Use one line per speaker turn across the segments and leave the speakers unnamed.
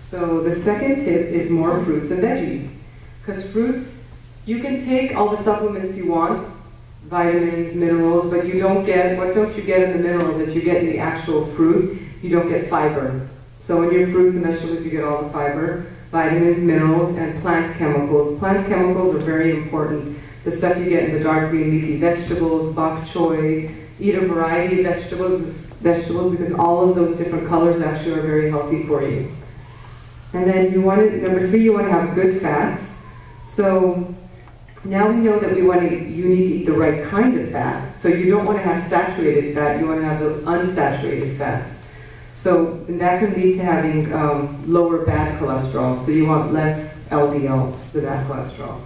So the second tip is more fruits and veggies. Because fruits, you can take all the supplements you want, vitamins, minerals, but you don't get, what don't you get in the minerals that you get in the actual fruit? You don't get fiber. So in your fruits and vegetables you get all the fiber, vitamins, minerals, and plant chemicals. Plant chemicals are very important. The stuff you get in the dark green leafy vegetables, bok choy, eat a variety of vegetables because all of those different colors actually are very healthy for you. And then number 3, you want to have good fats. So now we know that you need to eat the right kind of fat. So you don't want to have saturated fat, you want to have the unsaturated fats. So and that can lead to having lower bad cholesterol. So you want less LDL, the bad cholesterol,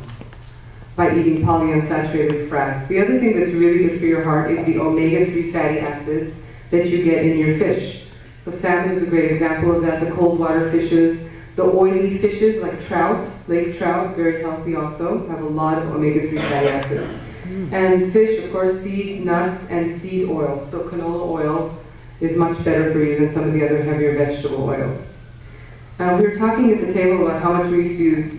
by eating polyunsaturated fats. The other thing that's really good for your heart is the omega-3 fatty acids that you get in your fish. So salmon is a great example of that, the cold water fishes. The oily fishes like trout, lake trout, very healthy also, have a lot of omega-3 fatty acids. And fish, of course, seeds, nuts, and seed oils. So canola oil is much better for you than some of the other heavier vegetable oils. We were talking at the table about how much we used to use,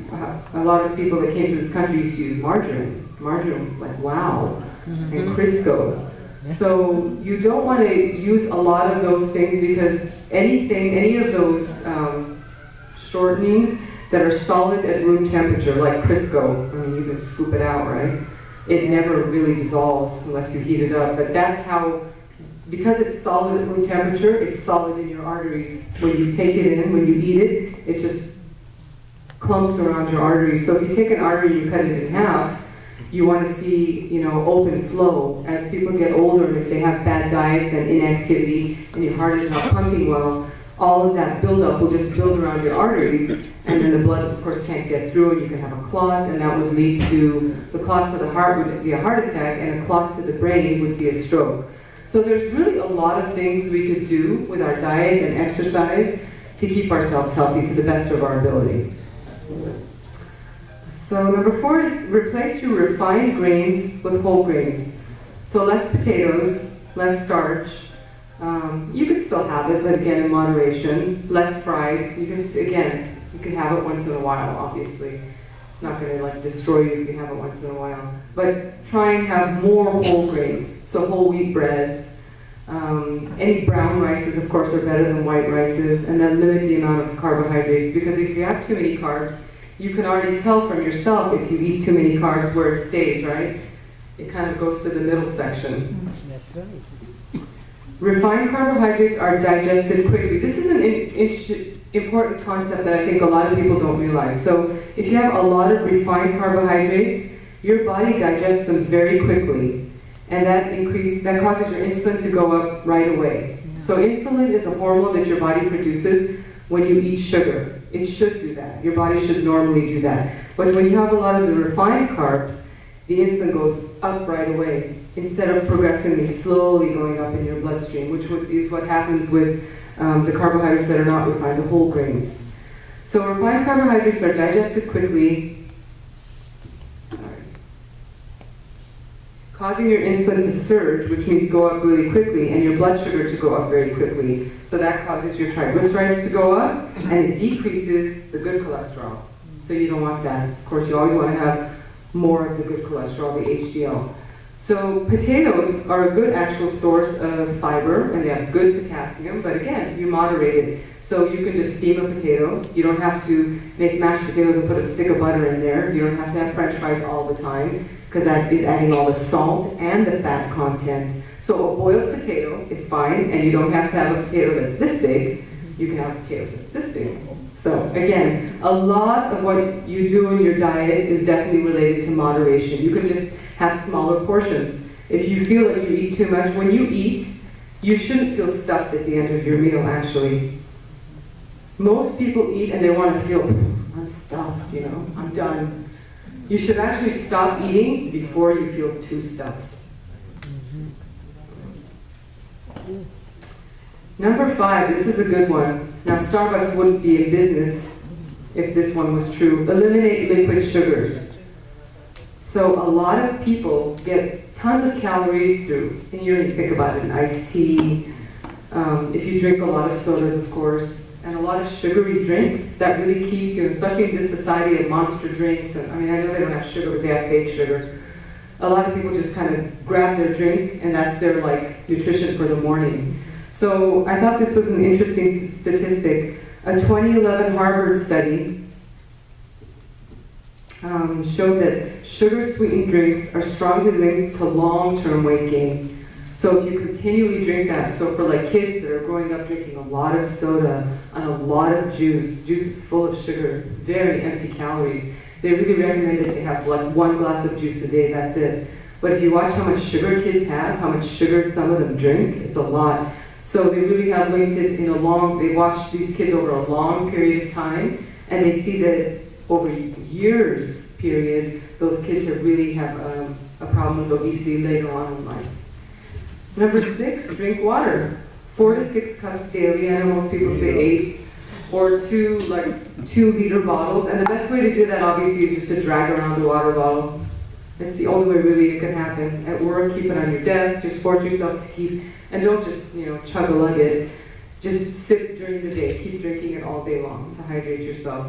a lot of people that came to this country used to use margarine. Margarine was like, wow, and Crisco. So you don't want to use a lot of those things because any of those shortenings that are solid at room temperature, like Crisco, I mean, you can scoop it out, right? It never really dissolves unless you heat it up, but that's how, because it's solid at room temperature, it's solid in your arteries. When you take it in, when you eat it, it just clumps around your arteries. So if you take an artery and you cut it in half, you want to see, open flow. As people get older, and if they have bad diets and inactivity, and your heart is not pumping well, all of that buildup will just build around your arteries, and then the blood, of course, can't get through, and you can have a clot, and that would lead to, the clot to the heart would be a heart attack, and a clot to the brain would be a stroke. So there's really a lot of things we could do with our diet and exercise to keep ourselves healthy to the best of our ability. So number 4 is replace your refined grains with whole grains. So less potatoes, less starch. You could still have it, but again in moderation. Less fries. You can have it once in a while, obviously. It's not going to destroy you if you have it once in a while. But try and have more whole grains. So whole wheat breads. Any brown rices, of course, are better than white rices. And then limit the amount of carbohydrates, because if you have too many carbs, you can already tell from yourself if you eat too many carbs where it stays, right? It kind of goes to the middle section.
That's right.
Refined carbohydrates are digested quickly. This is an important concept that I think a lot of people don't realize. So if you have a lot of refined carbohydrates, your body digests them very quickly. And that causes your insulin to go up right away. So insulin is a hormone that your body produces when you eat sugar. It should do that. Your body should normally do that. But when you have a lot of the refined carbs, the insulin goes up right away instead of progressively slowly going up in your bloodstream, which is what happens with the carbohydrates that are not refined, the whole grains. So refined carbohydrates are digested quickly, causing your insulin to surge, which means go up really quickly, and your blood sugar to go up very quickly. So that causes your triglycerides to go up, and it decreases the good cholesterol. So you don't want that. Of course, you always want to have more of the good cholesterol, the HDL. So potatoes are a good actual source of fiber, and they have good potassium, but again, you moderate it. So you can just steam a potato. You don't have to make mashed potatoes and put a stick of butter in there. You don't have to have French fries all the time, because that is adding all the salt and the fat content. So a boiled potato is fine, and you don't have to have a potato that's this big. You can have a potato that's this big. So again, a lot of what you do in your diet is definitely related to moderation. You can just have smaller portions. If you feel like you eat too much, when you eat, you shouldn't feel stuffed at the end of your meal, actually. Most people eat and they want to feel, I'm stuffed, I'm done. You should actually stop eating before you feel too stuffed. Number 5, this is a good one. Now, Starbucks wouldn't be in business if this one was true. Eliminate liquid sugars. So a lot of people get tons of calories through, and you think about it, an iced tea, if you drink a lot of sodas, of course, and a a lot of sugary drinks that really keeps you, especially in this society of monster drinks. And I mean, I know they don't have sugar, but they have fake sugar. A lot of people just kind of grab their drink, and that's their like nutrition for the morning. So I thought this was an interesting statistic. A 2011 Harvard study showed that sugar-sweetened drinks are strongly linked to long-term weight gain. So if you continually drink that, so for like kids that are growing up drinking a lot of soda and a lot of juice is full of sugar, it's very empty calories. They really recommend that they have like 1 glass of juice a day, that's it. But if you watch how much sugar kids have, how much sugar some of them drink, it's a lot. So they really have linked it in they watch these kids over a long period of time, and they see that over years period, those kids really have a problem with obesity later on in life. Number 6, drink water. 4 to 6 cups daily. I know most people say 8, or 2 2-liter bottles. And the best way to do that, obviously, is just to drag around the water bottle. It's the only way really it can happen. At work, keep it on your desk. Just force yourself to keep, and don't just chug a lug it. Just sip during the day. Keep drinking it all day long to hydrate yourself.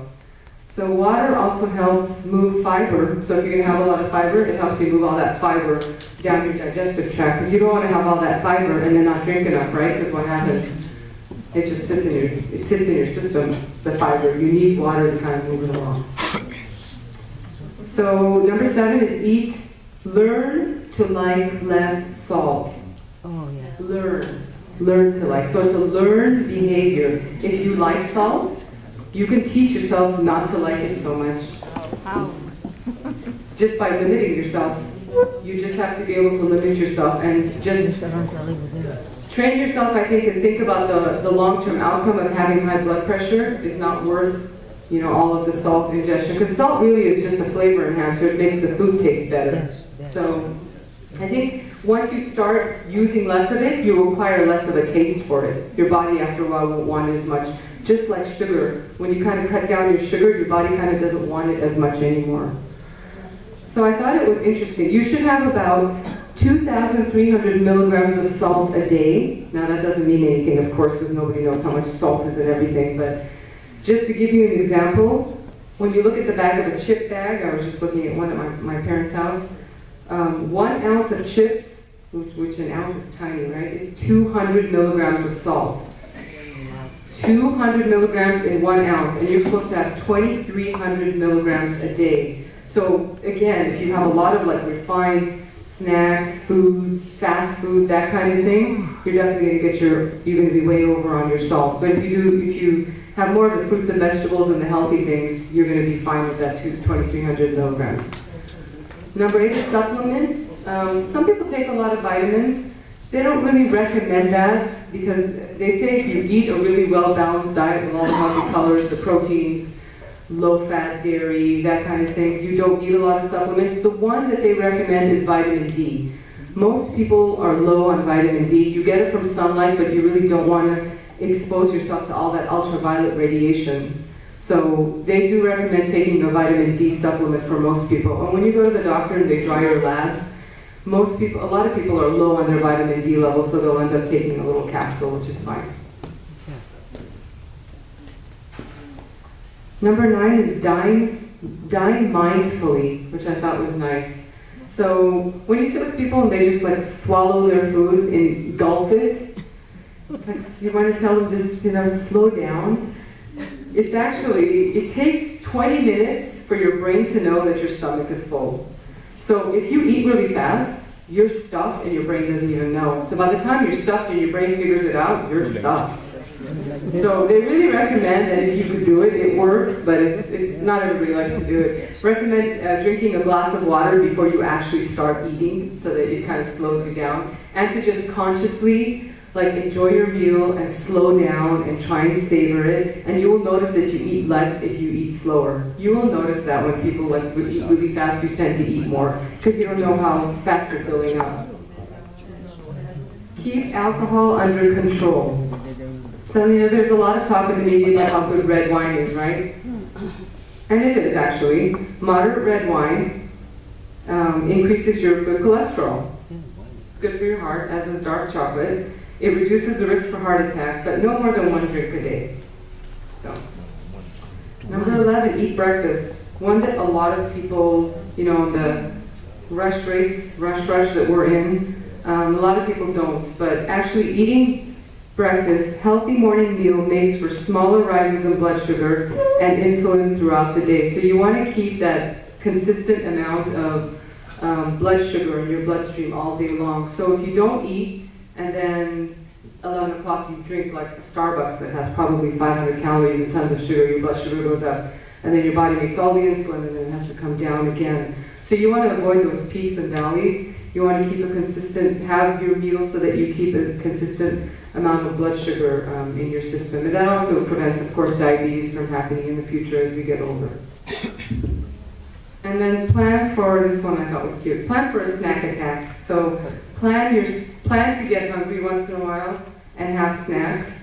So water also helps move fiber. So if you're going to have a lot of fiber, it helps you move all that fiber down your digestive tract. Because you don't want to have all that fiber and then not drink enough, right? Because what happens? It just sits in your system, the fiber. You need water to kind of move it along. So number 7 is learn to like less salt.
Oh, yeah.
Learn to like. So it's a learned behavior. If you like salt, you can teach yourself not to like it so much.
How?
Just by limiting yourself. You just have to be able to limit yourself and just train yourself, I think, and think about the long-term outcome of having high blood pressure is not worth, all of the salt ingestion. Because salt really is just a flavor enhancer. It makes the food taste better.
Yes.
So I think once you start using less of it, you acquire less of a taste for it. Your body, after a while, won't want it as much. Just like sugar. When you kind of cut down your sugar, your body kind of doesn't want it as much anymore. So I thought it was interesting. You should have about 2,300 milligrams of salt a day. Now that doesn't mean anything, of course, because nobody knows how much salt is in everything, but just to give you an example, when you look at the back of a chip bag, I was just looking at one at my parents' house, 1 ounce of chips, which an ounce is tiny, right, is 200 milligrams of salt. 200 milligrams in 1 ounce, and you're supposed to have 2,300 milligrams a day. So again, if you have a lot of like refined snacks, foods, fast food, that kind of thing, you're definitely going to you're going to be way over on your salt. But if you have more of the fruits and vegetables and the healthy things, you're going to be fine with that 2,300 milligrams. Number 8 is supplements. Some people take a lot of vitamins. They don't really recommend that because they say if you eat a really well-balanced diet with all the healthy colors, the proteins, low-fat dairy, that kind of thing, you don't need a lot of supplements. The one that they recommend is vitamin D. Most people are low on vitamin D. You get it from sunlight, but you really don't want to expose yourself to all that ultraviolet radiation. So they do recommend taking a vitamin D supplement for most people. And when you go to the doctor and they draw your labs, a lot of people are low on their vitamin D level, so they'll end up taking a little capsule, which is fine. Number 9 is dine mindfully, which I thought was nice. So when you sit with people and they just like swallow their food and gulp it, like you want to tell them just slow down. It takes 20 minutes for your brain to know that your stomach is full. So if you eat really fast, you're stuffed and your brain doesn't even know. So by the time you're stuffed and your brain figures it out, you're stuffed. So they really recommend that if you could do it, it works, but it's not everybody likes to do it. Recommend drinking a glass of water before you actually start eating so that it kind of slows you down. And to just consciously enjoy your meal and slow down and try and savor it. And you will notice that you eat less if you eat slower. You will notice that when people eat really fast, you tend to eat more because you don't know how fast you're filling up. Keep alcohol under control. So, there's a lot of talk in the media about how good red wine is, right? And it is, actually. Moderate red wine increases your good cholesterol. It's good for your heart, as is dark chocolate. It reduces the risk for heart attack, but no more than 1 drink a day. Number 11, eat breakfast. One that a lot of people, you know, in the rush that we're in, a lot of people don't. But actually eating breakfast, healthy morning meal makes for smaller rises in blood sugar and insulin throughout the day. So you want to keep that consistent amount of blood sugar in your bloodstream all day long. So if you don't eat and then 11 o'clock you drink like a Starbucks that has probably 500 calories and tons of sugar, your blood sugar goes up, and then your body makes all the insulin and then it has to come down again. So you want to avoid those peaks and valleys. You want to keep a consistent, have your meals so that you keep a consistent amount of blood sugar in your system. And that also prevents, of course, diabetes from happening in the future as we get older. And then plan for, this one I thought was cute, plan for a snack attack. So plan to get hungry once in a while and have snacks.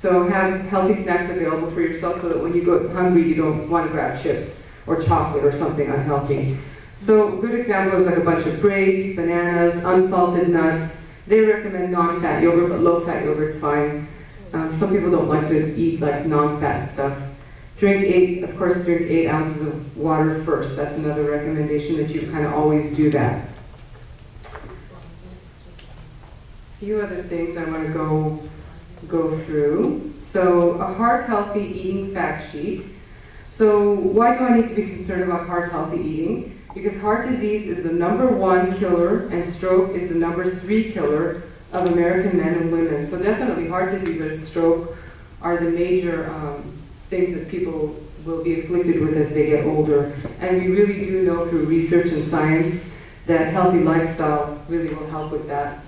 So have healthy snacks available for yourself so that when you go hungry you don't want to grab chips or chocolate or something unhealthy. So a good example is like a bunch of grapes, bananas, unsalted nuts. They recommend non-fat yogurt, but low-fat yogurt's fine. Some people don't like to eat like non-fat stuff. Drink 8 ounces of water first. That's another recommendation that you kind of always do that. A few other things I want to go through. So a heart healthy eating fact sheet. So why do I need to be concerned about heart healthy eating? Because heart disease is the #1 killer and stroke is the #3 killer of American men and women. So definitely heart disease and stroke are the major things that people will be afflicted with as they get older. And we really do know through research and science that healthy lifestyle really will help with that.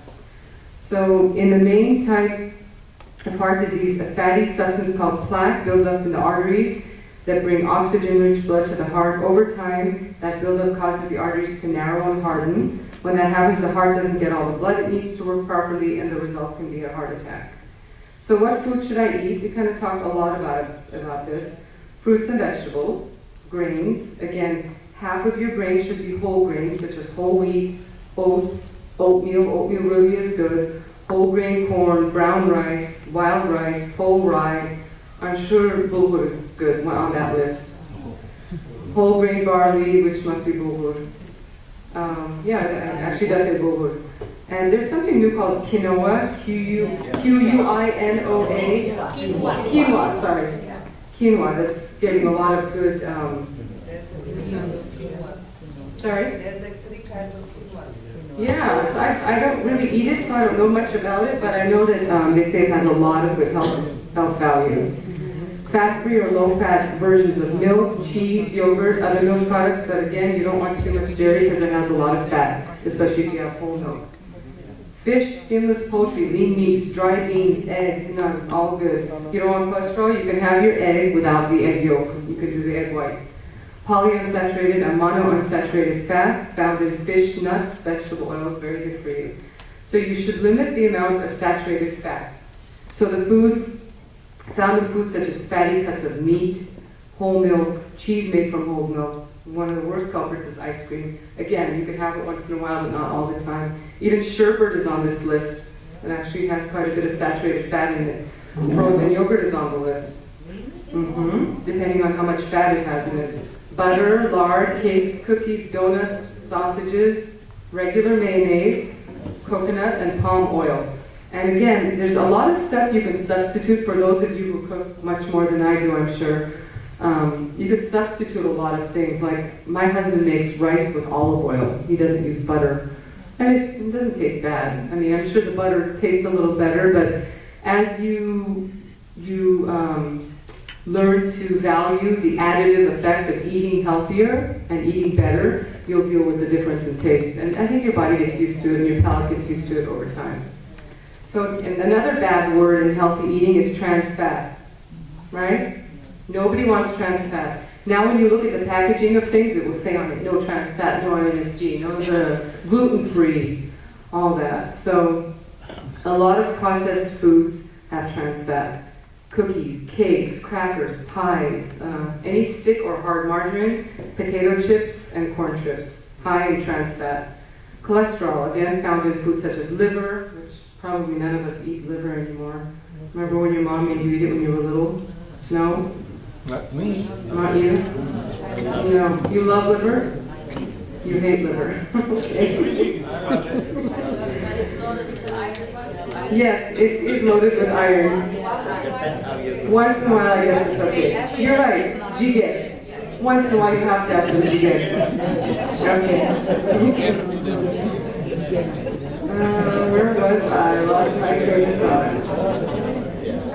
So in the main type of heart disease, a fatty substance called plaque builds up in the arteries that bring oxygen-rich blood to the heart. Over time, that buildup causes the arteries to narrow and harden. When that happens, the heart doesn't get all the blood it needs to work properly, and the result can be a heart attack. So what food should I eat? We kind of talked a lot about this. Fruits and vegetables, grains. Again, half of your grains should be whole grains, such as whole wheat, oats, oatmeal. Oatmeal really is good. Whole grain corn, brown rice, wild rice, whole rye. I'm sure bulgur is good on that list. Whole grain barley, which must be bulgur. Yeah, it actually does say bulgur. And there's something new called quinoa, Q-U-I-N-O-A. Quinoa, sorry. Quinoa, that's getting a lot of good, sorry?
There's like 3 kinds of quinoa.
Yeah, so I don't really eat it, so I don't know much about it, but I know that they say it has a lot of good health value. Fat-free or low-fat versions of milk, cheese, yogurt, other milk products, but again, you don't want too much dairy because it has a lot of fat, especially if you have whole milk. Fish, skinless poultry, lean meats, dried beans, eggs, nuts, all good. You don't want cholesterol, you can have your egg without the egg yolk. You can do the egg white. Polyunsaturated and monounsaturated fats found in fish, nuts, vegetable oils, very good for you. So you should limit the amount of saturated fat. So the foods found in foods such as fatty cuts of meat, whole milk, cheese made from whole milk. One of the worst culprits is ice cream. Again, you can have it once in a while, but not all the time. Even sherbet is on this list, and actually has quite a bit of saturated fat in it. Frozen yogurt is on the list, depending on how much fat it has in it. Butter, lard, cakes, cookies, donuts, sausages, regular mayonnaise, coconut, and palm oil. And again, there's a lot of stuff you can substitute for those of you who cook much more than I do, I'm sure. You could substitute a lot of things, like my husband makes rice with olive oil. He doesn't use butter. And it doesn't taste bad. I mean, I'm sure the butter tastes a little better, but as you learn to value the additive effect of eating healthier and eating better, you'll deal with the difference in taste. And I think your body gets used to it and your palate gets used to it over time. So and another bad word in healthy eating is trans fat, right? Nobody wants trans fat. Now when you look at the packaging of things, it will say on it, no trans fat, no MSG, no the gluten-free, all that. So a lot of processed foods have trans fat. Cookies, cakes, crackers, pies, any stick or hard margarine, potato chips, and corn chips, high in trans fat. Cholesterol, again, found in foods such as liver, which probably none of us eat liver anymore. Remember when your mom made you eat it when you were little? No?
Not me.
Not you? No. You love liver? You hate liver. Yes, it is loaded with iron. Once in a while, I guess it's okay. You're right, jjigae. Once in a while, you have to have some jjigae. Okay. Where was I? I lost my train of thought.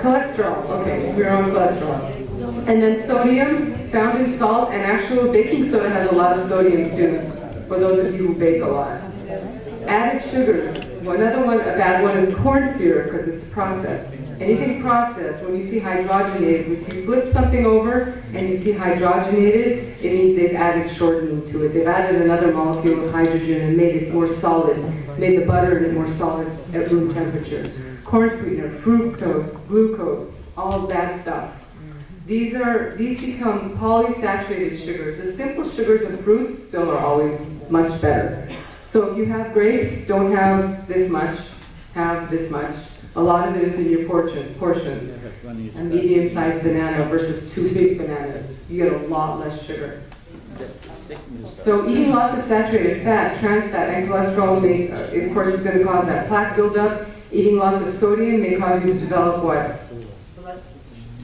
Cholesterol. Okay, we're on cholesterol. And then sodium, found in salt, and actual baking soda has a lot of sodium too, for those of you who bake a lot. Added sugars. Another one, a bad one, is corn syrup because it's processed. Anything processed, when you see hydrogenated, if you flip something over and you see hydrogenated, it means they've added shortening to it. They've added another molecule of hydrogen and made it more solid, made the butter in it more solid at room temperature. Corn sweetener, fructose, glucose, all of that stuff. These become polysaturated sugars. The simple sugars of fruits still are always much better. So if you have grapes, don't have this much, have this much. A lot of it is in your portions. A medium-sized banana versus 2 big bananas. You get a lot less sugar. So eating lots of saturated fat, trans fat, and cholesterol may, of course, is going to cause that plaque buildup. Eating lots of sodium may cause you to develop what?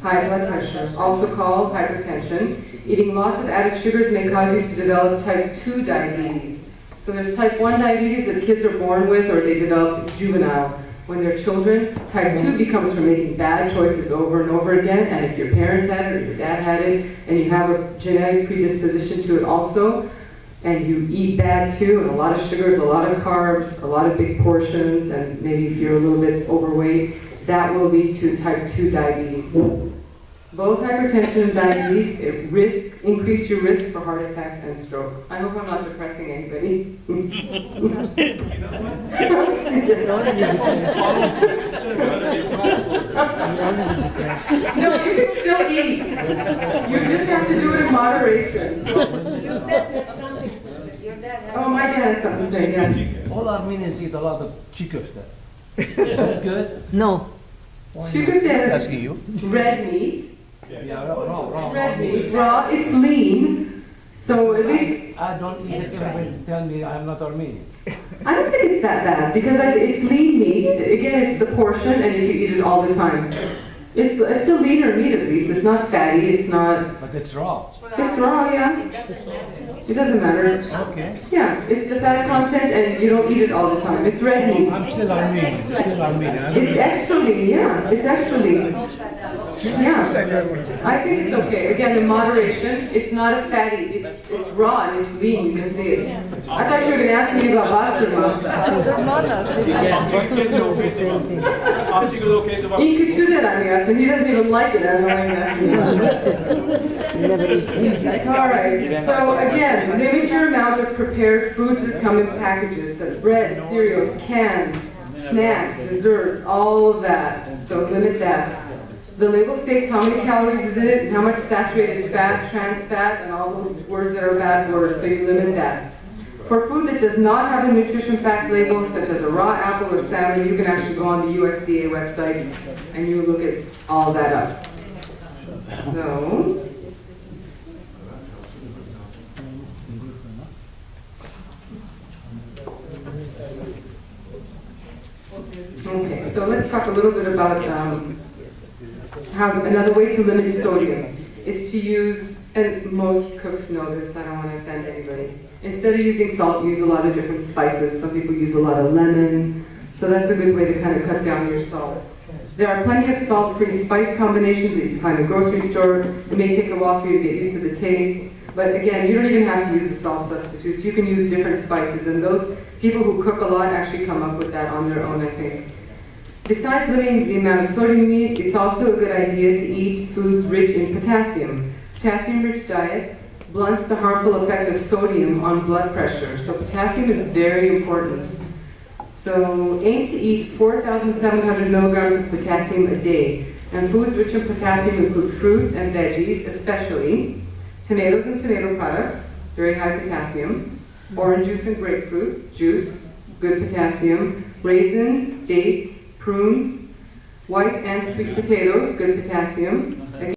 High blood pressure, also called hypertension. Eating lots of added sugars may cause you to develop type 2 diabetes. So there's type 1 diabetes that kids are born with or they develop juvenile. When they're children, type 2 becomes from making bad choices over and over again, and if your parents had it or your dad had it, and you have a genetic predisposition to it also, and you eat bad too, and a lot of sugars, a lot of carbs, a lot of big portions, and maybe if you're a little bit overweight, that will lead to type 2 diabetes. Both hypertension and diabetes increase your risk for heart attacks and stroke. I hope I'm not depressing anybody. No, you can still eat. You just have to do it in moderation.
Your dad has something to say. Your dad has
Oh, my dad has something to say, yes.
All Armenians eat a lot of chikofta. Is that good?
No.
Chicken is
Asking you.
red meat.
Yeah, raw.
Red meat, raw, it's lean. So at least,
I don't eat it. Everybody tell me I'm not Armenian.
I don't think it's that bad because it's lean meat. Again, it's the portion and if you eat it all the time. It's a leaner meat at least. It's not fatty, it's not,
But it's raw.
it's raw, yeah. It doesn't matter.
Okay.
Yeah, it's the fat content and you don't eat it all the time. It's red meat.
I'm still Armenian. Still Armenian. I don't
It's extra lean, yeah, it's extra lean. Yeah, I think it's okay. Again, in moderation, it's not a fatty, it's raw and it's lean, you can see it. I thought you were going to ask me about pastırma. İyi küçülür hayatım, he doesn't even like it, I don't know why you're asking. All right, so again, limit your amount of prepared foods that come in packages, so bread, cereals, cans, snacks, desserts, all of that, so limit that. The label states how many calories is in it and how much saturated fat, trans fat, and all those words that are bad words, so you limit that. For food that does not have a nutrition fact label, such as a raw apple or salmon, you can actually go on the USDA website and you look at all that up. So, okay, so let's talk a little bit about how another way to limit sodium is to use, and most cooks know this, I don't want to offend anybody. Instead of using salt, use a lot of different spices. Some people use a lot of lemon, so that's a good way to kind of cut down your salt. There are plenty of salt-free spice combinations that you can find in the grocery store. It may take a while for you to get used to the taste, but again, you don't even have to use the salt substitutes. You can use different spices, and those people who cook a lot actually come up with that on their own, I think. Besides limiting the amount of sodium you eat, it's also a good idea to eat foods rich in potassium. Potassium-rich diet blunts the harmful effect of sodium on blood pressure. So potassium is very important. So aim to eat 4,700 milligrams of potassium a day. And foods rich in potassium include fruits and veggies, especially tomatoes and tomato products, very high potassium, orange juice and grapefruit juice, good potassium, raisins, dates, prunes, white and sweet potatoes, good potassium,